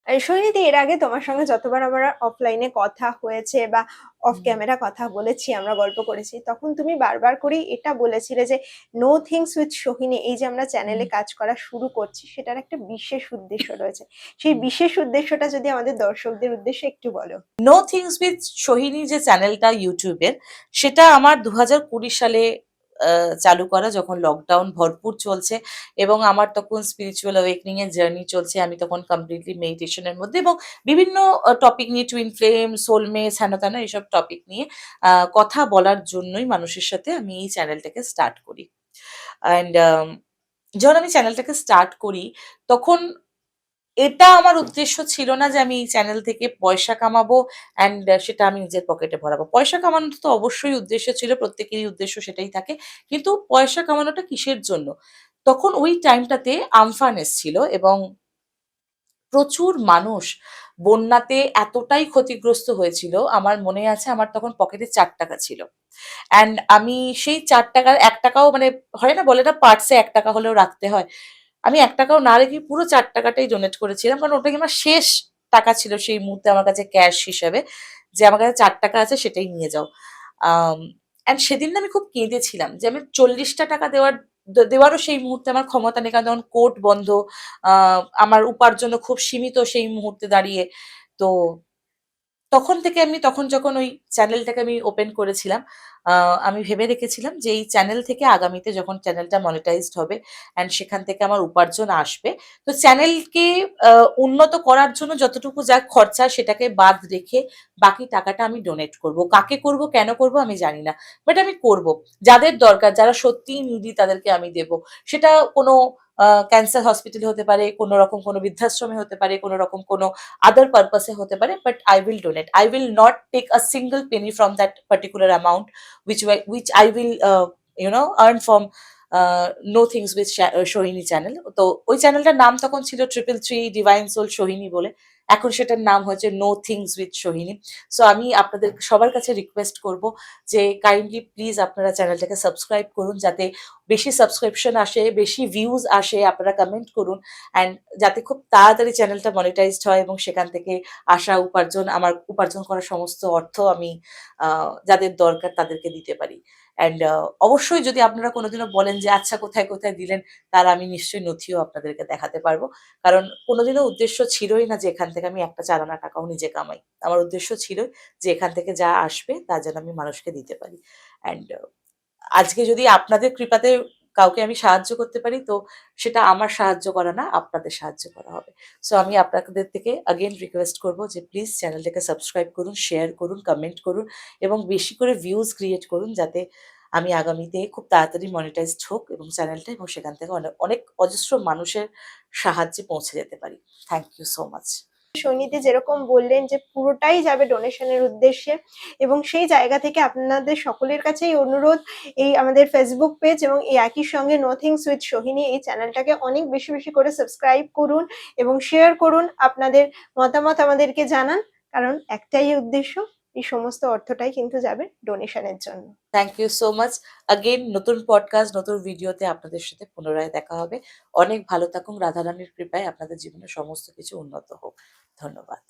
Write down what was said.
সৈনিধি, এর আগে তোমার সঙ্গে যতবার আমার অফলাইনে কথা হয়েছে বা অফ হুম, ক্যামেরা কথা বলেছি, আমরা গল্প করেছি, তখন তুমি বারবার করেই এটা বলেছিলে যে নো থিংস উইথ সোহিনী, এই যে আমরা হুম, চ্যানেলে কাজ করা শুরু করছি, সেটার একটা বিশেষ উদ্দেশ্য রয়েছে। সেই হুম। বিশেষ উদ্দেশ্যটা যদি আমাদের দর্শকদের উদ্দেশ্যে একটু বলো। নো থিংস উইথ সোহিনী যে চ্যানেলটা ইউটিউবের, সেটা আমার 2020 সালে চালু করা, যখন লকডাউন ভরপুর চলছে এবং আমার তখন স্পিরিচুয়াল অ্যাওয়েকেনিং এর জার্নি চলছে। আমি তখন কমপ্লিটলি মেডিটেশন এর মধ্যে এবং বিভিন্ন টপিক নিয়ে, টুইন ফ্লেম, সোলমেটস, হেনা-তেনা এইসব টপিক নিয়ে কথা বলার জন্যই মানুষের সাথে আমি এই চ্যানেলটাকে স্টার্ট করি। অ্যান্ড যখন আমি চ্যানেলটাকে স্টার্ট করি, তখন এটা আমার উদ্দেশ্য ছিল না যে আমি এই চ্যানেল থেকে পয়সা কামাবো অ্যান্ড সেটা আমি নিজের পকেটে ভরাবো। পয়সা কামানোর তো অবশ্যই উদ্দেশ্য ছিল, প্রত্যেকেরই উদ্দেশ্য সেটাই থাকে। কিন্তু পয়সা কামানোটা কিসের জন্য? তখন ওই টাইমটাতে আমফান এসছিল এবং প্রচুর মানুষ বন্যাতে এতটাই ক্ষতিগ্রস্ত হয়েছিল। আমার মনে আছে, আমার তখন পকেটে ৳৪ ছিল। অ্যান্ড আমি সেই ৳৪ ৳১ মানে হয় না, বলে না পার্সে ৳১ হলেও রাখতে হয়। আমি ৳১ না রেখে পুরো ৳৪ ডোনেট করেছিলাম। কারণ ওটাই আমার শেষ টাকা ছিল সেই মুহূর্তে আমার কাছে ক্যাশ হিসেবে। যে আমার কাছে ৳৪ আছে, সেটাই নিয়ে যাও। আম অ্যান্ড সেদিন না আমি খুব কেঁদেছিলাম যে আমি ৳৪০ দেওয়ারও সেই মুহূর্তে আমার ক্ষমতা নেই। কারণ তখন কোর্ট বন্ধ। আ আমার উপার্জনও খুব সীমিত সেই মুহূর্তে দাঁড়িয়ে। তো তখন থেকে তখন যখন ওই চ্যানেলটাকে আমি ওপেন করেছিলাম, আ আমি ভেবে রেখেছিলাম যে এই চ্যানেল থেকে আগামীতে যখন চ্যানেলটা মনিটাইজড হবে অ্যান্ড সেখান থেকে আমার উপার্জন আসবে, তো চ্যানেলকে আ উন্নত করার জন্য যতটুকু যা খরচা সেটাকে বাদ রেখে বাকি টাকাটা আমি ডোনেট করব। কাকে করব, কেন করব আমি জানি না। বাট আমি করব। যাদের দরকার, যারা সত্যিই নিডি, তাদেরকে আমি দেব। সেটা কোনো ক্যান্সার হসপিটালে হতে পারে, কোনো রকম কোনো বৃদ্ধাশ্রমে হতে পারে, কোনো রকম কোনো other purpose এ হতে পারে, but I will donate. I will not take a single penny from that particular amount which I will earn from No Things with Sohini channel. তো ওই চ্যানেলটার নাম তখন ছিল 333 ডিভাইন সোল সোহিনী বলে। এখন সেটার নাম হয়েছে no things with Sohini. So আমি আপনাদের সবার কাছে রিকোয়েস্ট করব যে কাইন্ডলি প্লিজ আপনারা চ্যানেলটাকে সাবস্ক্রাইব করুন, যাতে বেশি সাবস্ক্রিপশন আসে, বেশি ভিউজ আসে। আপনারা কমেন্ট করুন অ্যান্ড যাতে খুব তাড়াতাড়ি চ্যানেলটা মনিটাইজড হয় এবং সেখান থেকে আসা উপার্জন, আমার উপার্জন করা সমস্ত অর্থ আমি যাদের দরকার তাদেরকে দিতে পারি। অ্যান্ড অবশ্যই যদি আপনারা কোনোদিনও বলেন যে আচ্ছা কোথায়, কোথায় দিলেন, তার আমি নিশ্চয়ই নথিও আপনাদেরকে দেখাতে পারবো। কারণ কোনোদিনও উদ্দেশ্য ছিলই না যে এখান থেকে আমি একটা চালানা টাকাও নিজে কামাই। আমার উদ্দেশ্য ছিল যে এখান থেকে যা আসবে তা যেন আমি মানুষকে দিতে পারি। অ্যান্ড আজকে যদি আপনাদের কৃপাতে কাউকে আমি সাহায্য করতে পারি, তো সেটা আমার সাহায্য করা না, আপনাদের সাহায্য করা হবে। সো আমি আপনাদের থেকে again রিকোয়েস্ট করব যে প্লিজ চ্যানেলটাকে সাবস্ক্রাইব করুন, শেয়ার করুন, কমেন্ট করুন এবং বেশি করে ভিউজ ক্রিয়েট করুন, যাতে আমি আগামীতে খুব তাড়াতাড়ি মনিটাইজড হোক এবং চ্যানেলটা, এবং সেখান থেকে অনেক, অনেক অজস্র মানুষের সাহায্যে পৌঁছে যেতে পারি। Thank you so much. Sainidhi যেরকম বললেন যে পুরোটাই যাবে ডোনেশনের উদ্দেশ্যে, এবং সেই জায়গা থেকে আপনাদের সকলের কাছেই অনুরোধ, এই আমাদের ফেসবুক পেজ এবং এই একই সঙ্গে নো থিংস উইথ সোহিনী এই চ্যানেলটাকে অনেক বেশি বেশি করে সাবস্ক্রাইব করুন এবং শেয়ার করুন, আপনাদের মতামত আমাদেরকে জানান, কারণ একটাই উদ্দেশ্য, এই সমস্ত অর্থটাই কিন্তু যাবে ডোনেশনের জন্য। Thank you so much. Again নতুন পডকাস্ট, নতুন ভিডিওতে আপনাদের সাথে পুনরায় দেখা হবে। অনেক ভালো থাকুন। রাধারানীর কৃপায় আপনাদের জীবনে সমস্ত কিছু উন্নত হোক। ধন্যবাদ।